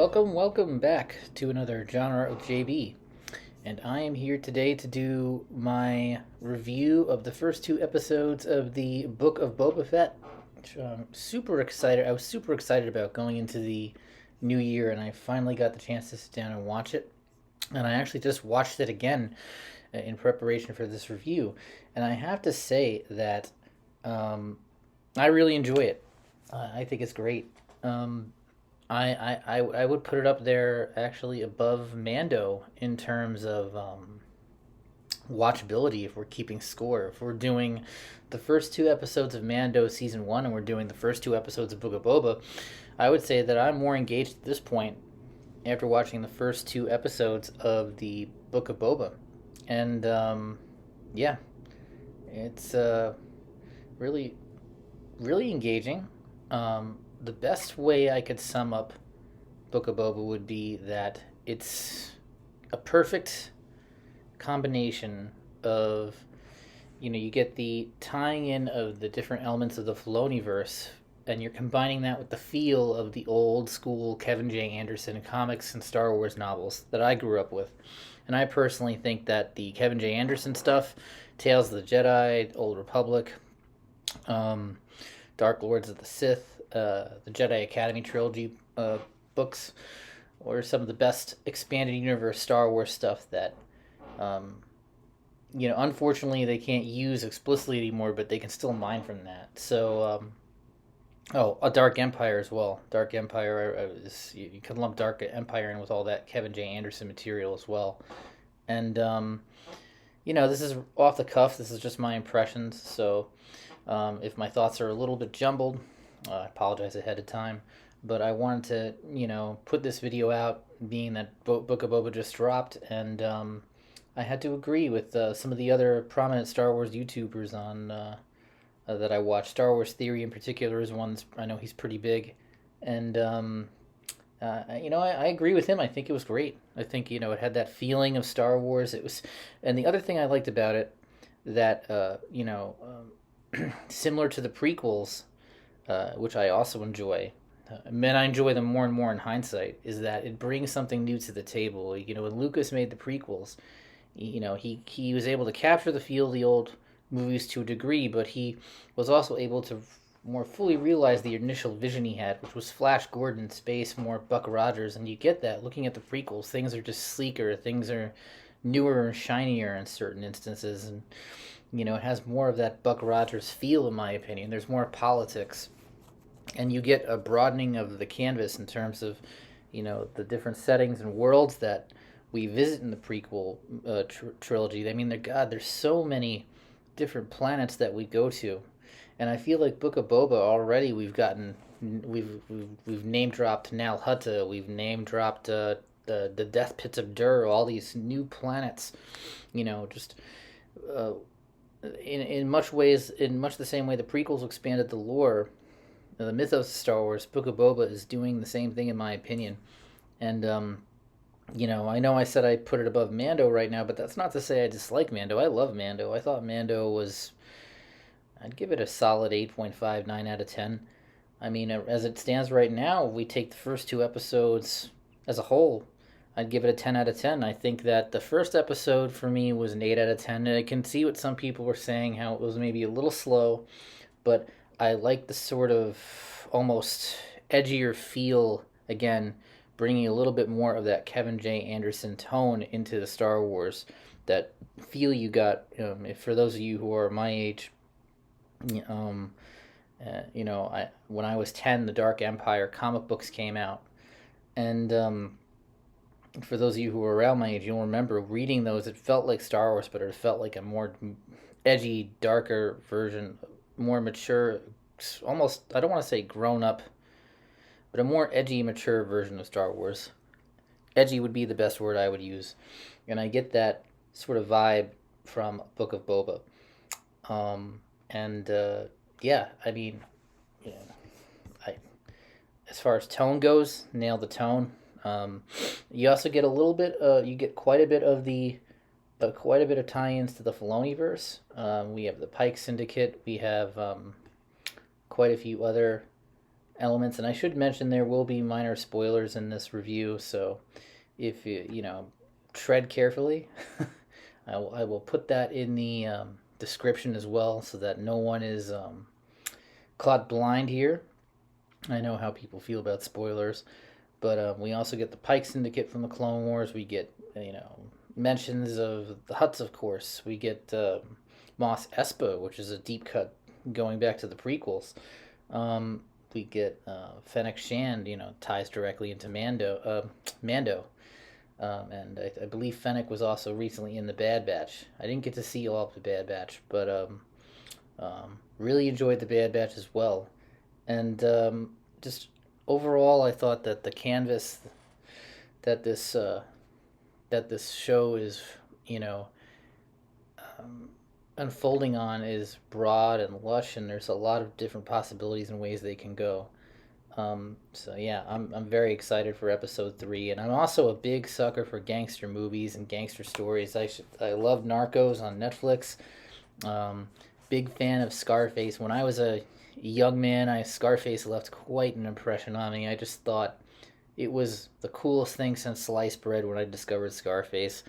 welcome back to another Genre with JB. And I am here today to do my review of the first two episodes of the Book of Boba Fett, which I'm super excited. I was super excited about going into the new year, and I finally got the chance to sit down and watch it. And I actually just watched it again in preparation for this review. And I have to say that I really enjoy it. I think it's great. I would put it up there actually above Mando in terms of watchability if we're keeping score. If we're doing the first two episodes of Mando season 1 and we're doing the first two episodes of Book of Boba, I would say that I'm more engaged at this point after watching the first two episodes of the Book of Boba. And yeah, it's really, really engaging. The best way I could sum up Book of Boba would be that it's a perfect combination of, you get the tying in of the different elements of the Filoniverse, and you're combining that with the feel of the old school Kevin J. Anderson comics and Star Wars novels that I grew up with. And I personally think that the Kevin J. Anderson stuff, Tales of the Jedi, Old Republic, Dark Lords of the Sith, the Jedi Academy trilogy books, or some of the best expanded universe Star Wars stuff that, unfortunately they can't use explicitly anymore, but they can still mine from that. So, a Dark Empire as well. Dark Empire, you can lump Dark Empire in with all that Kevin J. Anderson material as well. And, this is off the cuff. This is just my impressions. So, if my thoughts are a little bit jumbled, I apologize ahead of time, but I wanted to, put this video out, being that Book of Boba just dropped, and I had to agree with some of the other prominent Star Wars YouTubers on that I watch. Star Wars Theory in particular is one I know he's pretty big, and I agree with him. I think it was great. I think it had that feeling of Star Wars. It was, and the other thing I liked about it that similar to the prequels. Which I also enjoy, and I enjoy them more and more in hindsight, is that it brings something new to the table. When Lucas made the prequels, he was able to capture the feel of the old movies to a degree, but he was also able to more fully realize the initial vision he had, which was Flash Gordon in space, more Buck Rogers, and you get that looking at the prequels. Things are just sleeker, things are newer and shinier in certain instances, and it has more of that Buck Rogers feel, in my opinion. There's more politics. And you get a broadening of the canvas in terms of, the different settings and worlds that we visit in the prequel trilogy. I mean, there's so many different planets that we go to, and I feel like Book of Boba already we've name dropped Nal Hutta, we've name dropped the Death Pits of Dur, all these new planets, just. In much the same way the prequels expanded the lore, the mythos of Star Wars, Book of Boba is doing the same thing in my opinion. And, I know I said I put it above Mando right now, but that's not to say I dislike Mando. I love Mando. I thought Mando I'd give it a solid 8.5, 9 out of 10. I mean, as it stands right now, if we take the first two episodes as a whole, I'd give it a 10 out of 10. I think that the first episode for me was an 8 out of 10. And I can see what some people were saying, how it was maybe a little slow, but I like the sort of almost edgier feel, again, bringing a little bit more of that Kevin J. Anderson tone into the Star Wars, that feel you got, for those of you who are my age, when I was 10, the Dark Empire comic books came out, and for those of you who are around my age, you'll remember reading those. It felt like Star Wars, but it felt like a more edgy, darker version, more mature, almost, I don't want to say grown up, but a more edgy, mature version of Star Wars. Edgy would be the best word I would use. And I get that sort of vibe from Book of Boba. I mean, as far as tone goes, nailed the tone. You also get a little bit, you get quite a bit of tie-ins to the Filoniverse. We have the Pike Syndicate. We have quite a few other elements. And I should mention there will be minor spoilers in this review, so if you tread carefully. I will put that in the description as well, so that no one is caught blind here. I know how people feel about spoilers, but we also get the Pike Syndicate from the Clone Wars. We get mentions of the Hutts, of course. We get Mos Espa, which is a deep cut going back to the prequels. We get Fennec Shand, ties directly into Mando. And I believe Fennec was also recently in the Bad Batch. I didn't get to see all of the Bad Batch, but really enjoyed the Bad Batch as well. And just overall, I thought that the canvas that this show is, unfolding on is broad and lush, and there's a lot of different possibilities and ways they can go. So yeah, I'm very excited for episode 3, and I'm also a big sucker for gangster movies and gangster stories. I love Narcos on Netflix. Big fan of Scarface. When I was a young man, Scarface left quite an impression on me. I just thought it was the coolest thing since sliced bread when I discovered Scarface.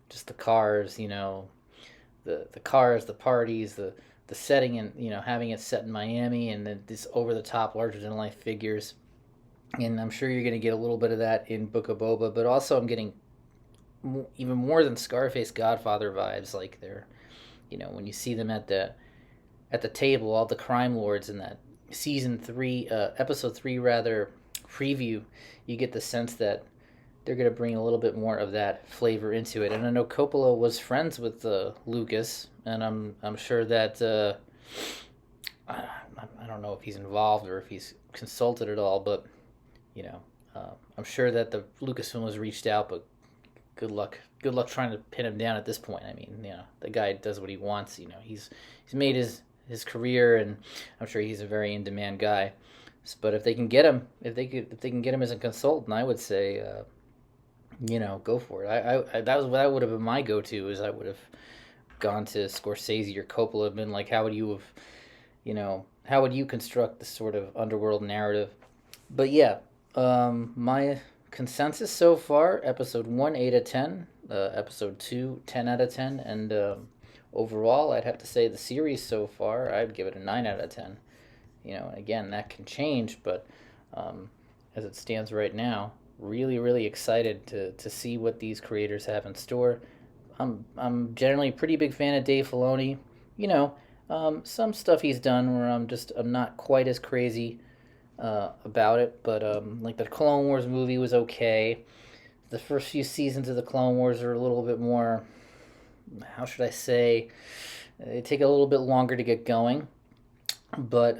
Just the cars, the cars, the parties, the setting, and having it set in Miami, and then this over the top, larger than life figures. And I'm sure you're going to get a little bit of that in Book of Boba, but also I'm getting even more than Scarface Godfather vibes. Like they're, when you see them at the table, all the crime lords in that episode 3 rather, preview, you get the sense that they're going to bring a little bit more of that flavor into it. And I know Coppola was friends with Lucas, and I'm sure that I don't know if he's involved or if he's consulted at all, but I'm sure that the Lucasfilm was reached out, but good luck trying to pin him down at this point. I mean, the guy does what he wants. He's made his career, and I'm sure he's a very in demand guy. But if they can get him, if they can get him as a consultant, I would say, go for it. That would have been my go-to. Is I would have gone to Scorsese or Coppola and been like, how would you construct this sort of underworld narrative? But yeah, my consensus so far: episode 1, 8 out of 10; episode 2, 10 out of 10; and overall, I'd have to say the series so far, I'd give it a 9 out of 10. Again, that can change, but as it stands right now, really, really excited to see what these creators have in store. I'm generally a pretty big fan of Dave Filoni. Some stuff he's done where I'm not quite as crazy about it, but like the Clone Wars movie was okay. The first few seasons of the Clone Wars are a little bit more, how should I say, they take a little bit longer to get going. But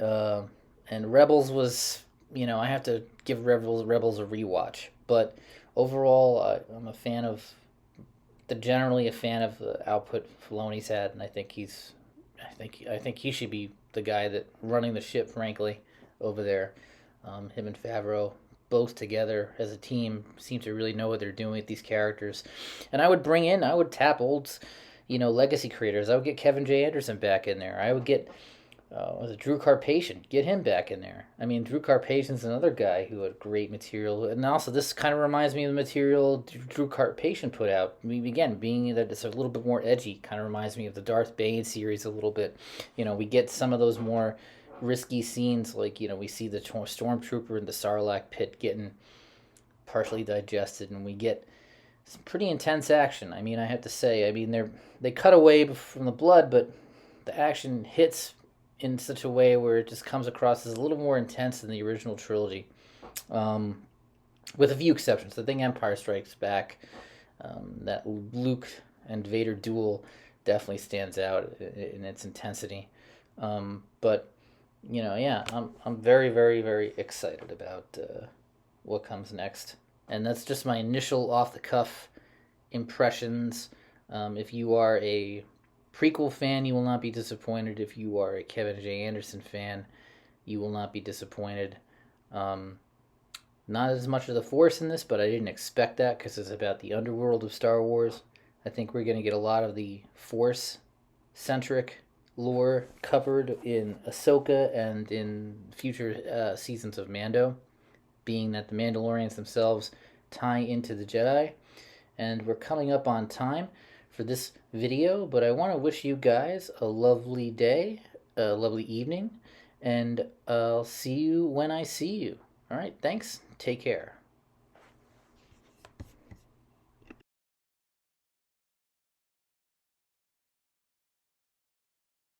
and Rebels was, I have to give Rebels a rewatch. But overall, I'm generally a fan of the output Filoni's had, and I think he should be the guy that running the ship, frankly, over there. Him and Favreau, both together as a team, seem to really know what they're doing with these characters. And I would tap old, legacy creators. I would get Kevin J. Anderson back in there. I would get was it Drew Carpathian? Get him back in there. I mean, Drew Carpathian's another guy who had great material, and also this kind of reminds me of the material Drew Carpathian put out. I mean, again, being that it's a little bit more edgy, kind of reminds me of the Darth Bane series a little bit. We get some of those more risky scenes, like we see the stormtrooper in the Sarlacc pit getting partially digested, and we get some pretty intense action. I mean, I have to say, they cut away from the blood, but the action hits in such a way where it just comes across as a little more intense than the original trilogy, with a few exceptions. I think Empire Strikes Back, that Luke and Vader duel definitely stands out in its intensity. But I'm very, very, very excited about what comes next, and that's just my initial off-the-cuff impressions. If you are a prequel fan, you will not be disappointed. If you are a Kevin J. Anderson fan, you will not be disappointed. Not as much of the Force in this, but I didn't expect that because it's about the underworld of Star Wars. I think we're going to get a lot of the Force-centric lore covered in Ahsoka and in future seasons of Mando, being that the Mandalorians themselves tie into the Jedi. And we're coming up on time for this video, but I want to wish you guys a lovely day, a lovely evening, and I'll see you when I see you. All right, thanks. Take care.